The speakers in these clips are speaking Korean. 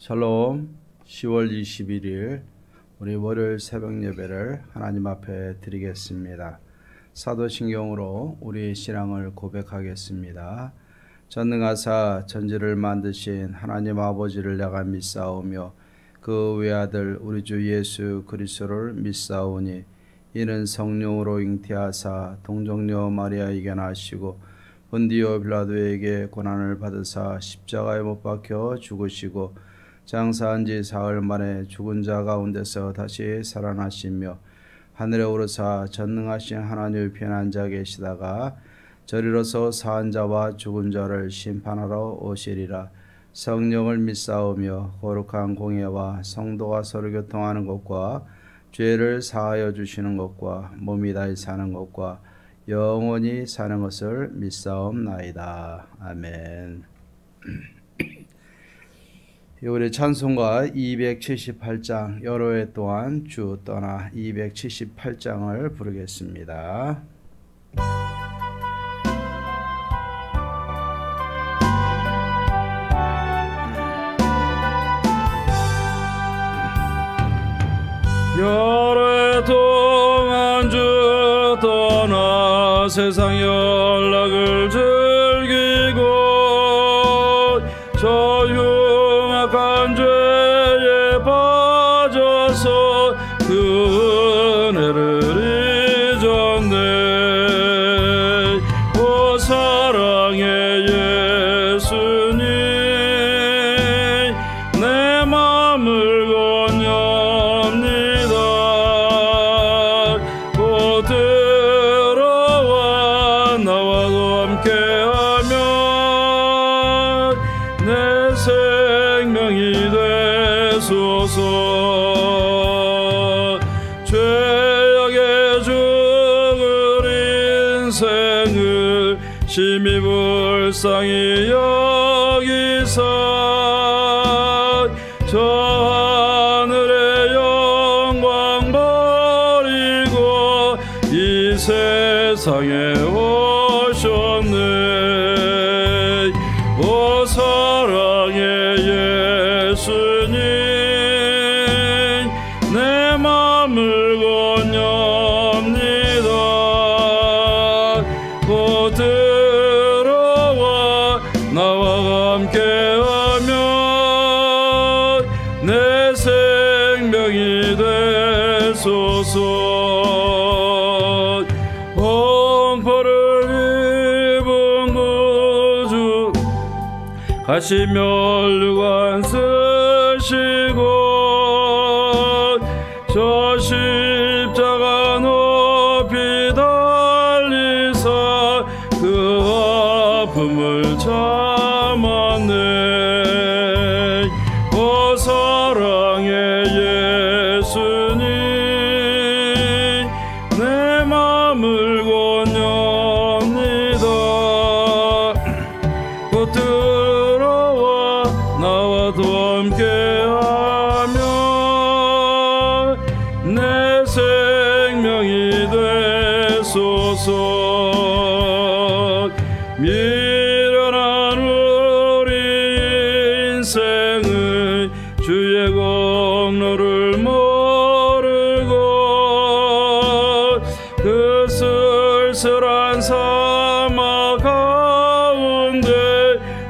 샬롬. 10월 21일 우리 월요일 새벽 예배를 하나님 앞에 드리겠습니다. 사도신경으로 우리의 신앙을 고백하겠습니다. 전능하사 전지를 만드신 하나님 아버지를 내가 믿사오며 그 외아들 우리 주 예수 그리스도를 믿사오니 이는 성령으로 잉태하사 동정녀 마리아에게 나시고 본디오 빌라도에게 고난을 받으사 십자가에 못 박혀 죽으시고 장사한 지 사흘 만에 죽은 자 가운데서 다시 살아나시며 하늘에 오르사 전능하신 하나님의 편한 자 계시다가 저리로서 사한 자와 죽은 자를 심판하러 오시리라. 성령을 믿사오며 거룩한 공예와 성도가 서로 교통하는 것과 죄를 사하여 주시는 것과 몸이 다시 사는 것과 영원히 사는 것을 믿사옵나이다. 아멘. 우리 찬송가 278장 여러 해 동안 주 떠나 278장을 부르겠습니다. 여러 해 동안 주 떠나 세상 연락을 즐기고 저 흉악한 죄에 빠져서 그 은혜를 잊었네. 오 사랑의 예수님 내 맘을 건넵니다. 곧 들어와 나와도 함께하며 내 생명이 되소서. 죄악에 죽을 인생을 심히 불쌍히 여기사 저 하늘의 영광 버리고 이 세상에 오셨네. 오 사랑의 예수님 내 맘을 건넵니다. 곧 들어와 나와 함께하며 내 생명이 되소서. 공포를 입은 구주 가시 면류관 쓰시고 저 십자가 높이 달리사 그 아픔을 참았네. 오 사랑의 예수님 내 맘을 건넵니다. 곧 들어와 나와도 함께하며 내 생명이 되소서. 미련한 우리 인생은 주의 공로를 모르고 그 쓸쓸한 사막 가운데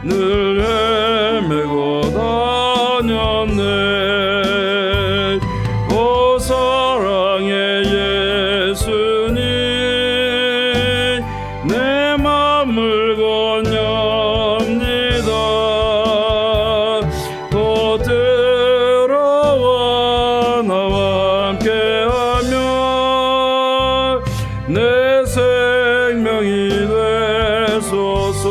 늘 헤매고 다녔네. 오 사랑의 예수님 내 맘을 건넵니다. 곧 들어와 나와 함께하며 내 생명이 되소서.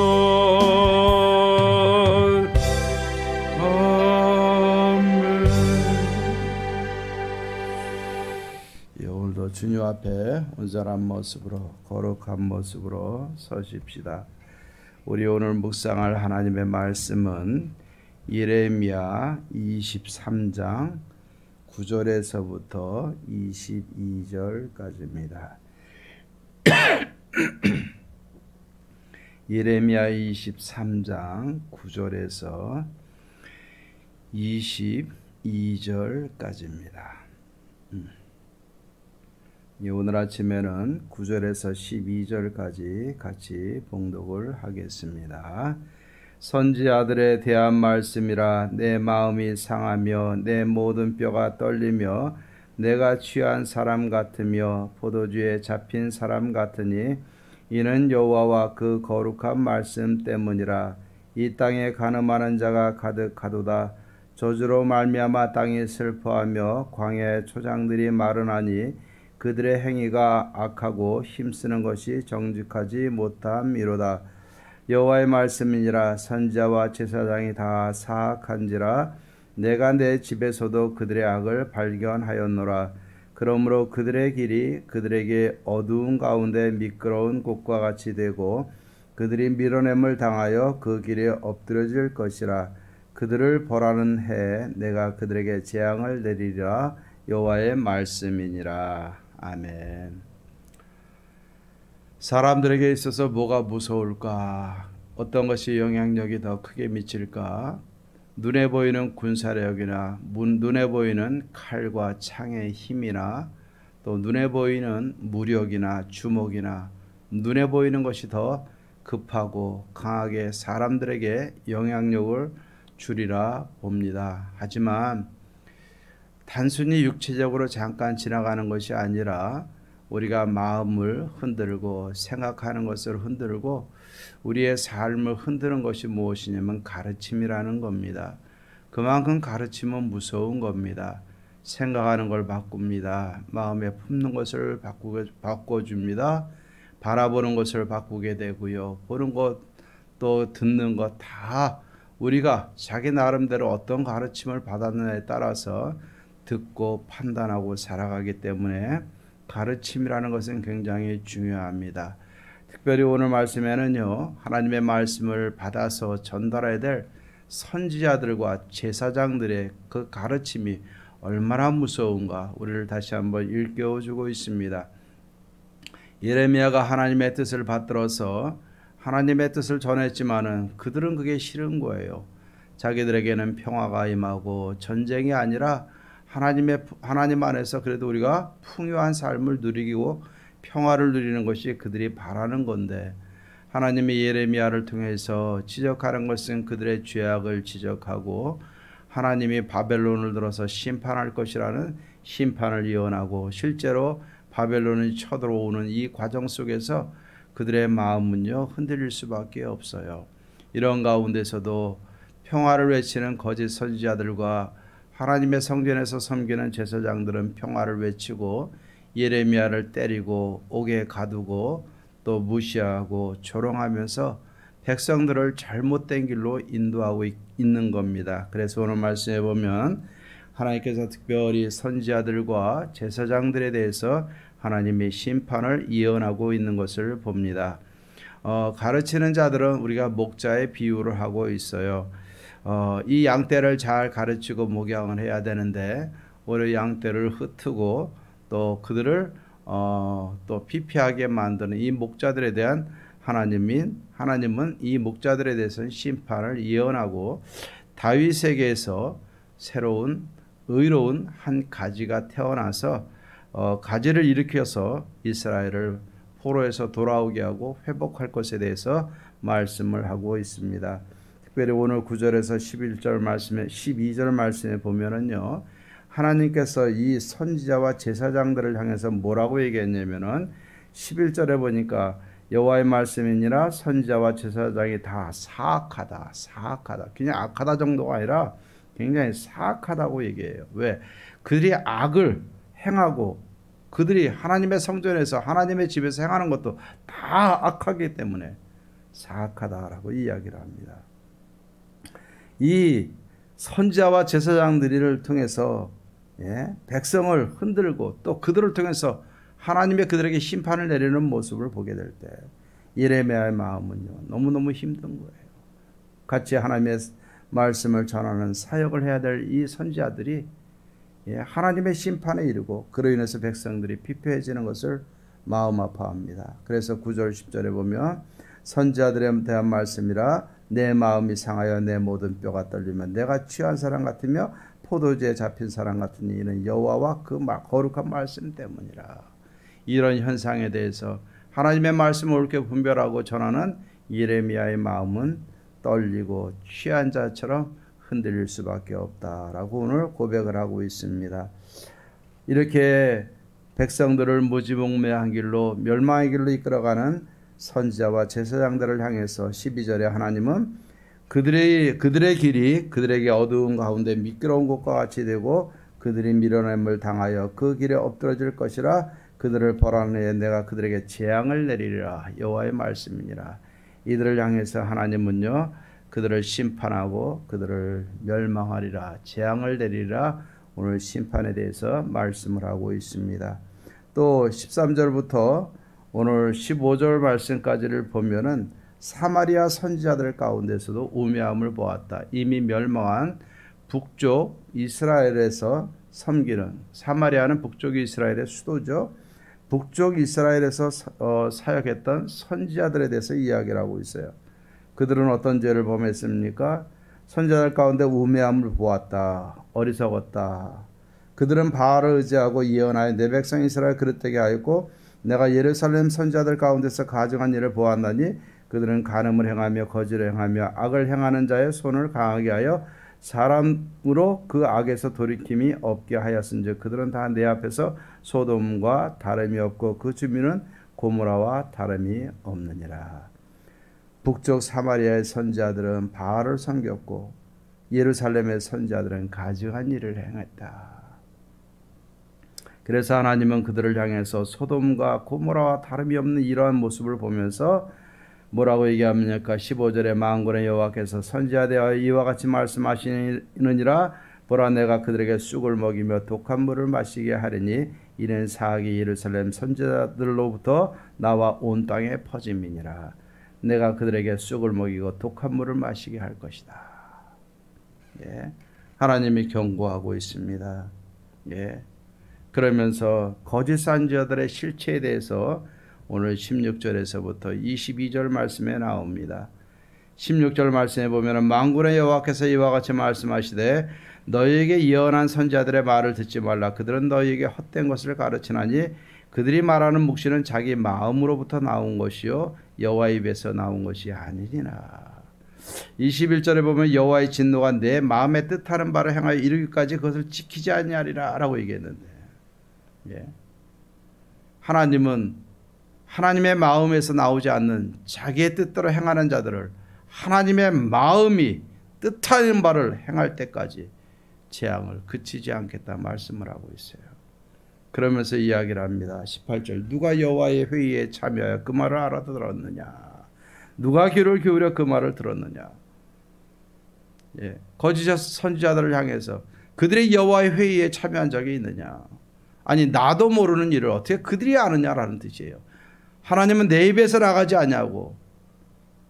아멘. 오늘도 주님 앞에 온전한 모습으로 거룩한 모습으로 서십시다. 우리 오늘 묵상할 하나님의 말씀은 예레미야 23장 9절에서부터 22절까지입니다. 예레미야 23장 9절에서 22절까지입니다. 오늘 아침에는 9절에서 12절까지 같이 봉독을 하겠습니다. 선지자들에 대한 말씀이라. 내 마음이 상하며 내 모든 뼈가 떨리며 내가 취한 사람 같으며 포도주에 잡힌 사람 같으니 이는 여호와와 그 거룩한 말씀 때문이라. 이 땅에 간음하는 자가 가득하도다. 저주로 말미암아 땅이 슬퍼하며 광야의 초장들이 마르나니 그들의 행위가 악하고 힘쓰는 것이 정직하지 못함이로다. 여호와의 말씀이니라. 선지자와 제사장이 다 사악한지라. 내가 내 집에서도 그들의 악을 발견하였노라. 그러므로 그들의 길이 그들에게 어두운 가운데 미끄러운 곳과 같이 되고 그들이 밀어냄을 당하여 그 길에 엎드러질 것이라. 그들을 벌하는 해에 내가 그들에게 재앙을 내리리라. 여호와의 말씀이니라. 아멘. 사람들에게 있어서 뭐가 무서울까? 어떤 것이 영향력이 더 크게 미칠까? 눈에 보이는 군사력이나 눈에 보이는 칼과 창의 힘이나 또 눈에 보이는 무력이나 주먹이나 눈에 보이는 것이 더 급하고 강하게 사람들에게 영향력을 주리라 봅니다. 하지만 단순히 육체적으로 잠깐 지나가는 것이 아니라 우리가 마음을 흔들고 생각하는 것을 흔들고 우리의 삶을 흔드는 것이 무엇이냐면 가르침이라는 겁니다. 그만큼 가르침은 무서운 겁니다. 생각하는 걸 바꿉니다. 마음에 품는 것을 바꿔줍니다. 바라보는 것을 바꾸게 되고요. 보는 것 또 듣는 것 다 우리가 자기 나름대로 어떤 가르침을 받았느냐에 따라서 듣고 판단하고 살아가기 때문에 가르침이라는 것은 굉장히 중요합니다. 특별히 오늘 말씀에는요, 하나님의 말씀을 받아서 전달해야 될 선지자들과 제사장들의 그 가르침이 얼마나 무서운가 우리를 다시 한번 일깨워주고 있습니다. 예레미야가 하나님의 뜻을 받들어서 하나님의 뜻을 전했지만은 그들은 그게 싫은 거예요. 자기들에게는 평화가 임하고 전쟁이 아니라 하나님 안에서 그래도 우리가 풍요한 삶을 누리고 평화를 누리는 것이 그들이 바라는 건데, 하나님이 예레미야를 통해서 지적하는 것은 그들의 죄악을 지적하고 하나님이 바벨론을 들어서 심판할 것이라는 심판을 예언하고 실제로 바벨론이 쳐들어오는 이 과정 속에서 그들의 마음은요 흔들릴 수밖에 없어요. 이런 가운데서도 평화를 외치는 거짓 선지자들과 하나님의 성전에서 섬기는 제사장들은 평화를 외치고 예레미야를 때리고 옥에 가두고 또 무시하고 조롱하면서 백성들을 잘못된 길로 인도하고 있는 겁니다. 그래서 오늘 말씀해 보면 하나님께서 특별히 선지자들과 제사장들에 대해서 하나님의 심판을 예언하고 있는 것을 봅니다. 가르치는 자들은 우리가 목자의 비유를 하고 있어요. 이 양떼를 잘 가르치고 목양을 해야 되는데 오히려 양떼를 흩트고 또 그들을 또 피폐하게 만드는 이 목자들에 대한 하나님은 이 목자들에 대해서는 심판을 예언하고 다윗에게서 새로운 의로운 한 가지가 태어나서 가지를 일으켜서 이스라엘을 포로에서 돌아오게 하고 회복할 것에 대해서 말씀을 하고 있습니다. 특별히 오늘 9절에서 12절 말씀에 보면은요, 하나님께서 이 선지자와 제사장들을 향해서 뭐라고 얘기했냐면은 11절에 보니까 여호와의 말씀이니라. 선지자와 제사장이 다 사악하다. 그냥 악하다 정도가 아니라 굉장히 사악하다고 얘기해요. 왜? 그들이 악을 행하고 그들이 하나님의 성전에서 하나님의 집에서 행하는 것도 다 악하기 때문에 사악하다라고 이야기를 합니다. 이 선지자와 제사장들을 통해서 백성을 흔들고 또 그들을 통해서 하나님의 그들에게 심판을 내리는 모습을 보게 될 때 예레미야의 마음은요 너무너무 힘든 거예요. 같이 하나님의 말씀을 전하는 사역을 해야 될 이 선지자들이 하나님의 심판에 이르고 그로 인해서 백성들이 피폐해지는 것을 마음 아파합니다. 그래서 9절 10절에 보면 선지자들에 대한 말씀이라. 내 마음이 상하여 내 모든 뼈가 떨리면 내가 취한 사람 같으며 포도주에 잡힌 사람 같으니 이는 여호와와 그 거룩한 말씀 때문이라. 이런 현상에 대해서 하나님의 말씀을 옳게 분별하고 전하는 예레미야의 마음은 떨리고 취한 자처럼 흔들릴 수밖에 없다라고 오늘 고백을 하고 있습니다. 이렇게 백성들을 무지몽매한 길로 멸망의 길로 이끌어가는 선지자와 제사장들을 향해서 12절에 하나님은 그들의 길이 그들에게 어두운 가운데 미끄러운 곳과 같이 되고 그들이 밀어냄을 당하여 그 길에 엎드러질 것이라. 그들을 벌하는 해에 내가 그들에게 재앙을 내리리라. 여호와의 말씀이니라. 이들을 향해서 하나님은요 그들을 심판하고 그들을 멸망하리라, 재앙을 내리리라. 오늘 심판에 대해서 말씀을 하고 있습니다. 또 13절부터 오늘 15절 말씀까지를 보면은 사마리아 선지자들 가운데서도 우매함을 보았다. 이미 멸망한 북쪽 이스라엘에서 섬기는, 사마리아는 북쪽 이스라엘의 수도죠. 북쪽 이스라엘에서 사역했던 선지자들에 대해서 이야기를 하고 있어요. 그들은 어떤 죄를 범했습니까? 선지자들 가운데 우매함을 보았다. 어리석었다. 그들은 바알을 의지하고 예언하여 내 백성 이스라엘 그릇되게 하였고 내가 예루살렘 선지자들 가운데서 가증한 일을 보았나니 그들은 간음을 행하며 거짓을 행하며 악을 행하는 자의 손을 강하게 하여 사람으로 그 악에서 돌이킴이 없게 하였은즉 그들은 다 내 앞에서 소돔과 다름이 없고 그 주민은 고모라와 다름이 없느니라. 북쪽 사마리아의 선지자들은 바알을 섬겼고 예루살렘의 선지자들은 가증한 일을 행했다. 그래서 하나님은 그들을 향해서 소돔과 고모라와 다름이 없는 이러한 모습을 보면서 뭐라고 얘기합니까? 15절에 만군의 여호와께서 선지자에 대하여 이와 같이 말씀하시느니라. 보라 내가 그들에게 쑥을 먹이며 독한 물을 마시게 하리니 이는 사악이 예루살렘 선지자들로부터 나와 온 땅에 퍼짐이니라. 내가 그들에게 쑥을 먹이고 독한 물을 마시게 할 것이다. 예. 하나님이 경고하고 있습니다. 예. 그러면서 거짓 선지자들의 실체에 대해서 오늘 16절에서부터 22절 말씀에 나옵니다. 16절 말씀에 보면 만군의 여호와께서 이와 같이 말씀하시되 너희에게 예언한 선지자들의 말을 듣지 말라. 그들은 너희에게 헛된 것을 가르치나니 그들이 말하는 묵시는 자기 마음으로부터 나온 것이요 여호와의 입에서 나온 것이 아니니라. 21절에 보면 여호와의 진노가 내 마음에 뜻하는 바를 행하여 이르기까지 그것을 지키지 아니하리라 라고 얘기했는데, 예. 하나님은 하나님의 마음에서 나오지 않는 자기의 뜻대로 행하는 자들을 하나님의 마음이 뜻하는 바를 행할 때까지 재앙을 그치지 않겠다 말씀을 하고 있어요. 그러면서 이야기를 합니다. 18절 누가 여호와의 회의에 참여하여 그 말을 알아들었느냐? 누가 귀를 기울여 그 말을 들었느냐? 예, 거짓 선지자들을 향해서 그들의 여호와의 회의에 참여한 적이 있느냐? 아니 나도 모르는 일을 어떻게 그들이 아느냐라는 뜻이에요. 하나님은 내 입에서 나가지 않냐고.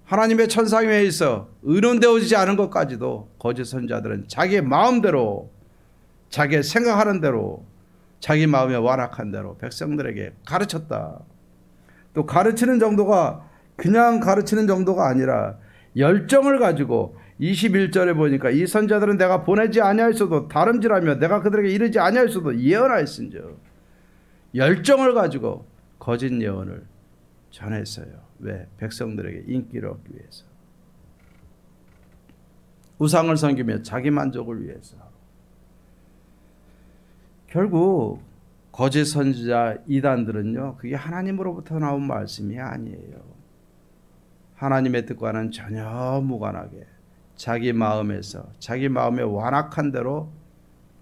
하나님의 천상에 있어 의논되어지지 않은 것까지도 거짓 선지자들은 자기 마음대로 자기 생각하는 대로 자기 마음에 완악한 대로 백성들에게 가르쳤다. 또 가르치는 정도가 그냥 가르치는 정도가 아니라 열정을 가지고 21절에 보니까 이 선지자들은 내가 보내지 아니하였어도 다름질하며 내가 그들에게 이르지 아니하였어도 예언하였은즉 열정을 가지고 거짓 예언을 전했어요. 왜? 백성들에게 인기를 얻기 위해서. 우상을 섬기며 자기 만족을 위해서. 결국 거짓 선지자 이단들은요, 그게 하나님으로부터 나온 말씀이 아니에요. 하나님의 뜻과는 전혀 무관하게 자기 마음에서 자기 마음에 완악한 대로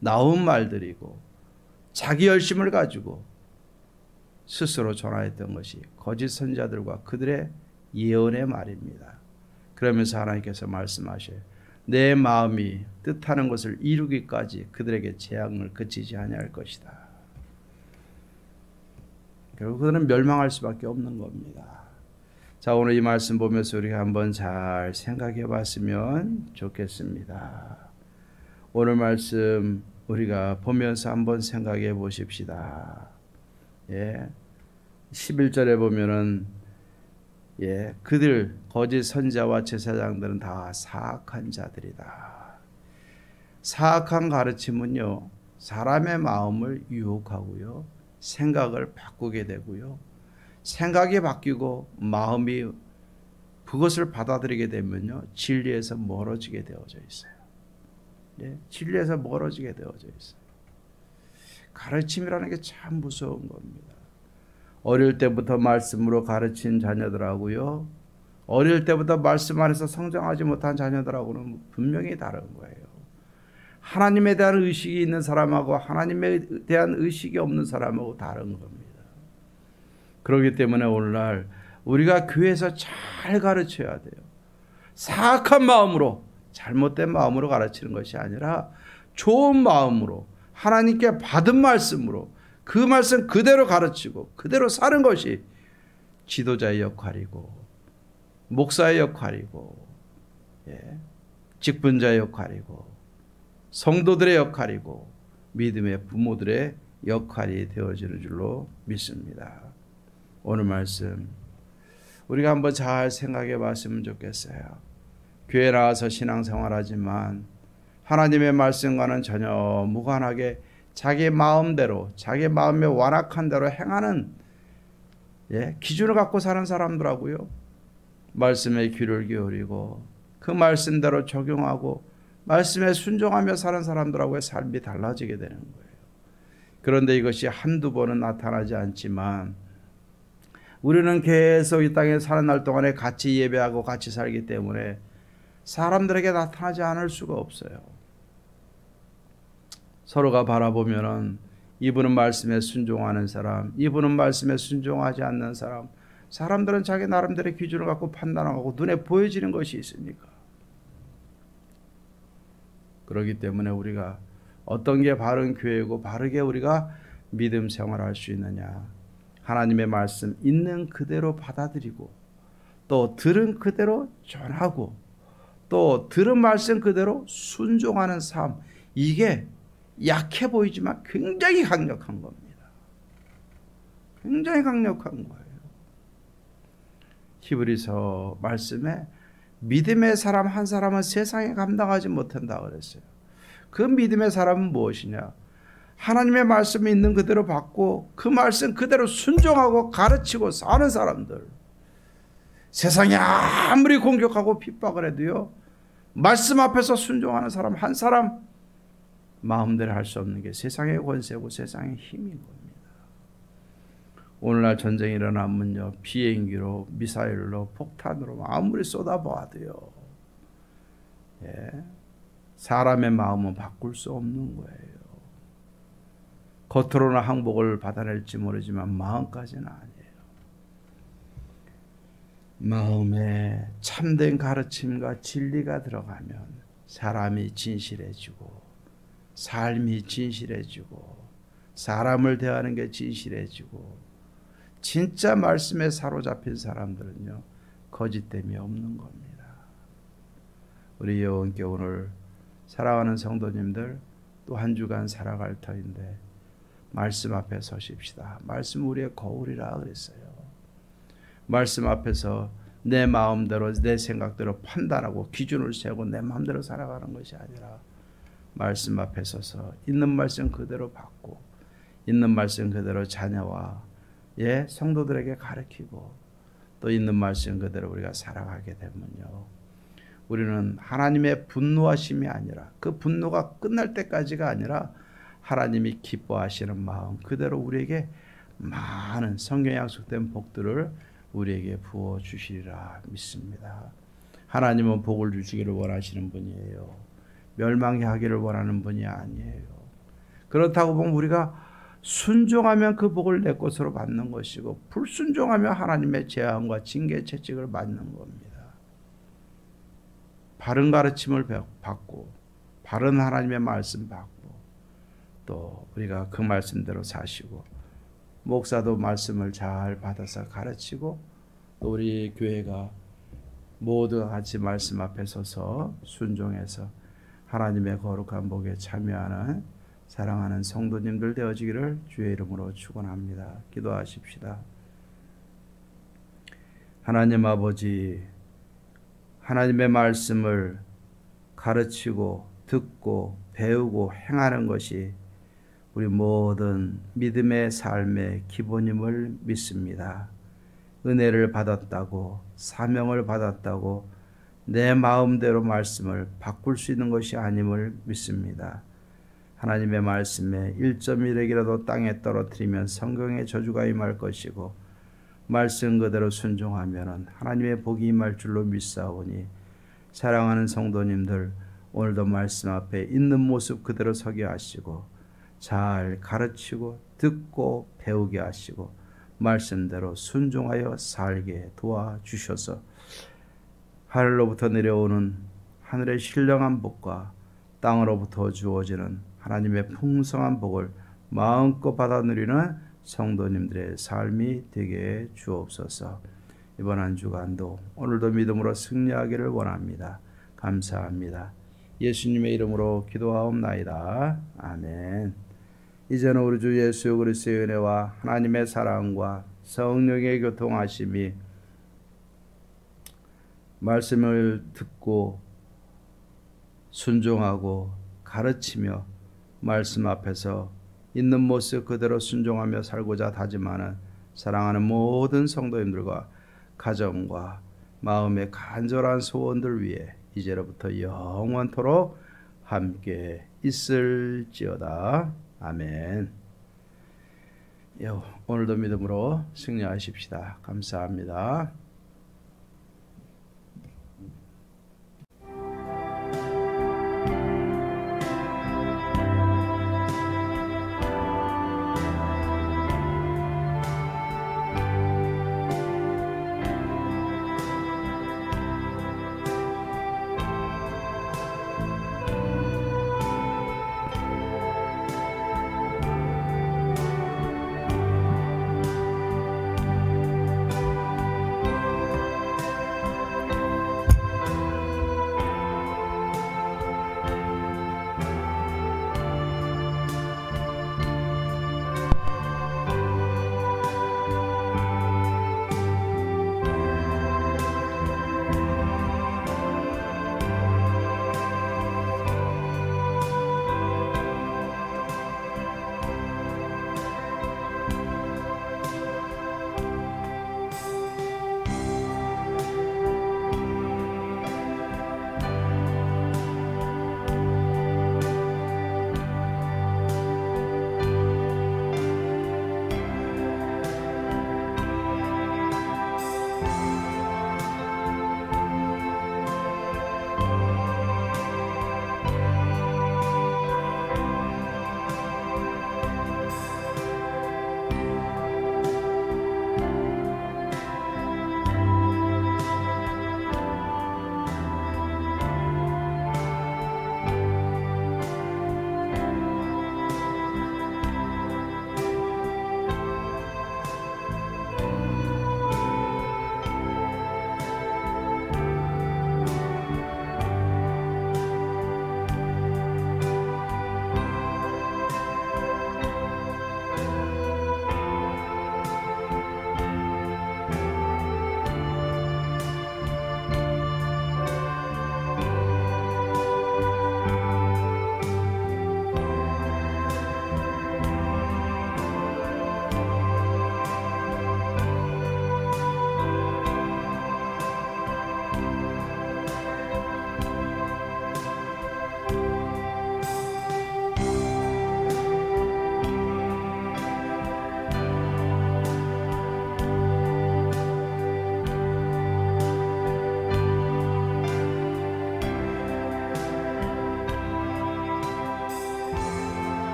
나온 말들이고 자기 열심을 가지고 스스로 전하였던 것이 거짓 선지자들과 그들의 예언의 말입니다. 그러면서 하나님께서 말씀하셔요. 내 마음이 뜻하는 것을 이루기까지 그들에게 재앙을 그치지 아니할 것이다. 결국 그들은 멸망할 수밖에 없는 겁니다. 자, 오늘 이 말씀 보면서 우리가 한번 잘 생각해 봤으면 좋겠습니다. 오늘 말씀 우리가 보면서 한번 생각해 보십시다. 예. 11절에 보면은 예, 그들 거짓 선지자와 제사장들은 다 사악한 자들이다. 사악한 가르침은요, 사람의 마음을 유혹하고요, 생각을 바꾸게 되고요, 생각이 바뀌고 마음이 그것을 받아들이게 되면요, 진리에서 멀어지게 되어져 있어요. 예, 진리에서 멀어지게 되어져 있어요. 가르침이라는 게 참 무서운 겁니다. 어릴 때부터 말씀으로 가르친 자녀들하고요, 어릴 때부터 말씀 안에서 성장하지 못한 자녀들하고는 분명히 다른 거예요. 하나님에 대한 의식이 있는 사람하고 하나님에 대한 의식이 없는 사람하고 다른 겁니다. 그렇기 때문에 오늘날 우리가 교회에서 잘 가르쳐야 돼요. 사악한 마음으로, 잘못된 마음으로 가르치는 것이 아니라 좋은 마음으로, 하나님께 받은 말씀으로 그 말씀 그대로 가르치고 그대로 사는 것이 지도자의 역할이고, 목사의 역할이고, 예, 직분자의 역할이고, 성도들의 역할이고, 믿음의 부모들의 역할이 되어지는 줄로 믿습니다. 오늘 말씀 우리가 한번 잘 생각해 봤으면 좋겠어요. 교회 나와서 신앙생활하지만 하나님의 말씀과는 전혀 무관하게 자기 마음대로, 자기 마음에 완악한 대로 행하는, 예, 기준을 갖고 사는 사람들하고요, 말씀에 귀를 기울이고 그 말씀대로 적용하고 말씀에 순종하며 사는 사람들하고의 삶이 달라지게 되는 거예요. 그런데 이것이 한두 번은 나타나지 않지만 우리는 계속 이 땅에 사는 날 동안에 같이 예배하고 같이 살기 때문에 사람들에게 나타나지 않을 수가 없어요. 서로가 바라보면은 이분은 말씀에 순종하는 사람, 이분은 말씀에 순종하지 않는 사람, 사람들은 자기 나름대로의 기준을 갖고 판단하고 눈에 보여지는 것이 있으니까. 그렇기 때문에 우리가 어떤 게 바른 교회고 바르게 우리가 믿음 생활할 수 있느냐, 하나님의 말씀 있는 그대로 받아들이고 또 들은 그대로 전하고 또 들은 말씀 그대로 순종하는 삶, 이게 약해 보이지만 굉장히 강력한 겁니다. 굉장히 강력한 거예요. 히브리서 말씀에 믿음의 사람 한 사람은 세상에 감당하지 못한다 그랬어요. 그 믿음의 사람은 무엇이냐? 하나님의 말씀이 있는 그대로 받고 그 말씀 그대로 순종하고 가르치고 사는 사람들. 세상이 아무리 공격하고 핍박을 해도요, 말씀 앞에서 순종하는 사람 한 사람, 마음대로 할 수 없는 게 세상의 권세고 세상의 힘인 겁니다. 오늘날 전쟁이 일어나면요, 비행기로, 미사일로, 폭탄으로 아무리 쏟아부어도요, 예, 사람의 마음은 바꿀 수 없는 거예요. 겉으로는 항복을 받아낼지 모르지만 마음까지는 아니에요. 마음에 참된 가르침과 진리가 들어가면 사람이 진실해지고, 삶이 진실해지고, 사람을 대하는 게 진실해지고, 진짜 말씀에 사로잡힌 사람들은요, 거짓됨이 없는 겁니다. 우리 여호와께 오늘 사랑하는 성도님들, 또 한 주간 살아갈 터인데 말씀 앞에 서십시다. 말씀 우리의 거울이라 그랬어요. 말씀 앞에서 내 마음대로, 내 생각대로 판단하고 기준을 세우고 내 마음대로 살아가는 것이 아니라 말씀 앞에 서서 있는 말씀 그대로 받고 있는 말씀 그대로 자녀와, 예, 성도들에게 가르치고 또 있는 말씀 그대로 우리가 살아가게 되면요, 우리는 하나님의 분노하심이 아니라, 그 분노가 끝날 때까지가 아니라 하나님이 기뻐하시는 마음 그대로 우리에게 많은 성경에 약속된 복들을 우리에게 부어주시리라 믿습니다. 하나님은 복을 주시기를 원하시는 분이에요. 멸망해 하기를 원하는 분이 아니에요. 그렇다고 보면 우리가 순종하면 그 복을 내 것으로 받는 것이고, 불순종하면 하나님의 재앙과 징계 채찍을 받는 겁니다. 바른 가르침을 받고 바른 하나님의 말씀 받고 또 우리가 그 말씀대로 사시고, 목사도 말씀을 잘 받아서 가르치고, 또 우리 교회가 모두가 같이 말씀 앞에 서서 순종해서 하나님의 거룩한 복에 참여하는 사랑하는 성도님들 되어지기를 주의 이름으로 축원합니다. 기도하십시다. 하나님 아버지, 하나님의 말씀을 가르치고 듣고 배우고 행하는 것이 우리 모든 믿음의 삶의 기본임을 믿습니다. 은혜를 받았다고, 사명을 받았다고 내 마음대로 말씀을 바꿀 수 있는 것이 아님을 믿습니다. 하나님의 말씀에 1.1핵이라도 땅에 떨어뜨리면 성경의 저주가 임할 것이고, 말씀 그대로 순종하면 하나님의 복이 임할 줄로 믿사오니, 사랑하는 성도님들, 오늘도 말씀 앞에 있는 모습 그대로 서게 하시고 잘 가르치고 듣고 배우게 하시고 말씀대로 순종하여 살게 도와주셔서 하늘로부터 내려오는 하늘의 신령한 복과 땅으로부터 주어지는 하나님의 풍성한 복을 마음껏 받아 누리는 성도님들의 삶이 되게 주옵소서. 이번 한 주간도 오늘도 믿음으로 승리하기를 원합니다. 감사합니다. 예수님의 이름으로 기도하옵나이다. 아멘. 이제는 우리 주 예수 그리스도의 은혜와 하나님의 사랑과 성령의 교통하심이 말씀을 듣고 순종하고 가르치며 말씀 앞에서 있는 모습 그대로 순종하며 살고자 다짐하는 사랑하는 모든 성도님들과 가정과 마음의 간절한 소원들 위해 이제로부터 영원토록 함께 있을지어다. 아멘. 오늘도 믿음으로 승리하십시다. 감사합니다.